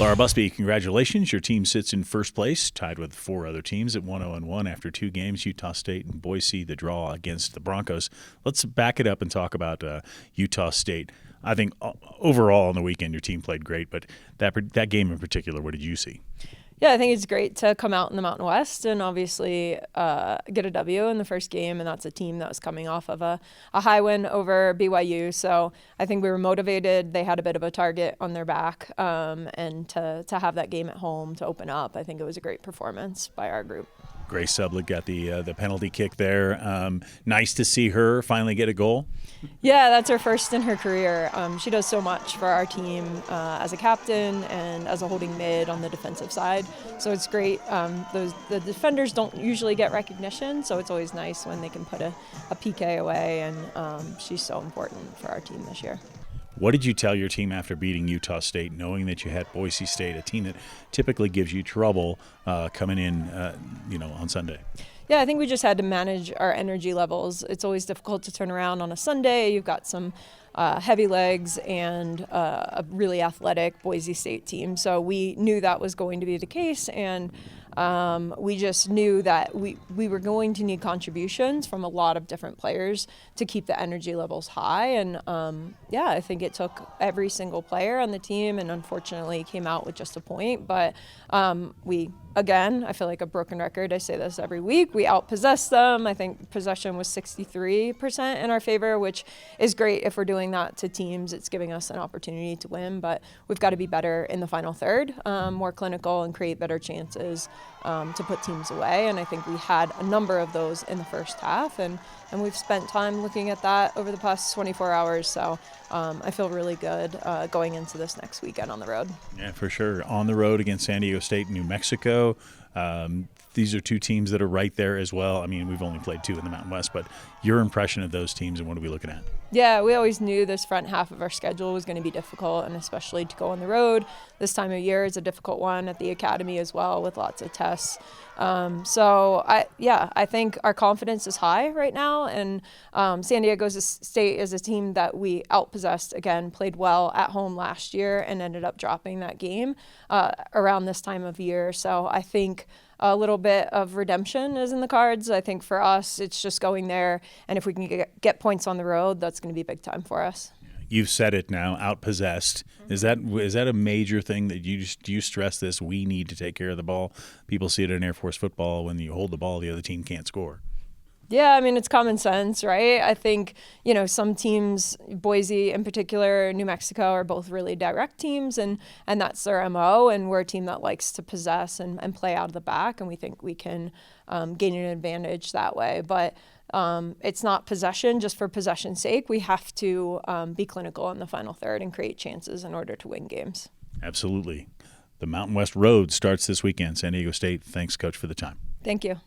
Laura Busby, congratulations. Your team sits in first place, tied with 4 other teams at 1-0-1 after 2 games, Utah State and Boise, the draw against the Broncos. Let's back it up and talk about Utah State. I think overall on the weekend your team played great, but that game in particular, what did you see? Yeah, I think it's great to come out in the Mountain West and obviously get a W in the first game, and that's a team that was coming off of a high win over BYU. So I think we were motivated. They had a bit of a target on their back, and to have that game at home to open up, I think it was a great performance by our group. Grace Sublett got the penalty kick there. Nice to see her finally get a goal. Yeah, that's her first in her career. She does so much for our team as a captain and as a holding mid on the defensive side. So it's great. The defenders don't usually get recognition, so it's always nice when they can put a PK away, and she's so important for our team this year. What did you tell your team after beating Utah State, knowing that you had Boise State, a team that typically gives you trouble coming in, on Sunday? Yeah, I think we just had to manage our energy levels. It's always difficult to turn around on a Sunday. You've got some heavy legs and a really athletic Boise State team. So we knew that was going to be the case, and we just knew that we were going to need contributions from a lot of different players to keep the energy levels high. And I think it took every single player on the team, and unfortunately came out with just a point. But again, I feel like a broken record. I say this every week. We outpossessed them. I think possession was 63% in our favor, which is great if we're doing that to teams. It's giving us an opportunity to win, but we've got to be better in the final third, more clinical, and create better chances to put teams away. And I think we had a number of those in the first half, and we've spent time looking at that over the past 24 hours. So I feel really good going into this next weekend on the road. Yeah, for sure. On the road against San Diego State and New Mexico. These are 2 teams that are right there as well. I mean, we've only played 2 in the Mountain West, but your impression of those teams and what are we looking at? Yeah, we always knew this front half of our schedule was going to be difficult, and especially to go on the road this time of year is a difficult one at the academy as well, with lots of tests. I think our confidence is high right now, and San Diego State is a team that we outpossessed, again, played well at home last year and ended up dropping that game around this time of year. So I think a little bit of redemption is in the cards. I think for us, it's just going there, and if we can get points on the road, that's going to be big time for us. You've said it now, outpossessed. Mm-hmm. Is that a major thing that do you stress this? We need to take care of the ball. People see it in Air Force football. When you hold the ball, the other team can't score. Yeah, I mean, it's common sense, right? I think, some teams, Boise in particular, New Mexico, are both really direct teams, and that's their MO, and we're a team that likes to possess and play out of the back, and we think we can gain an advantage that way. But it's not possession just for possession's sake. We have to be clinical in the final third and create chances in order to win games. Absolutely. The Mountain West Road starts this weekend. San Diego State, thanks, Coach, for the time. Thank you.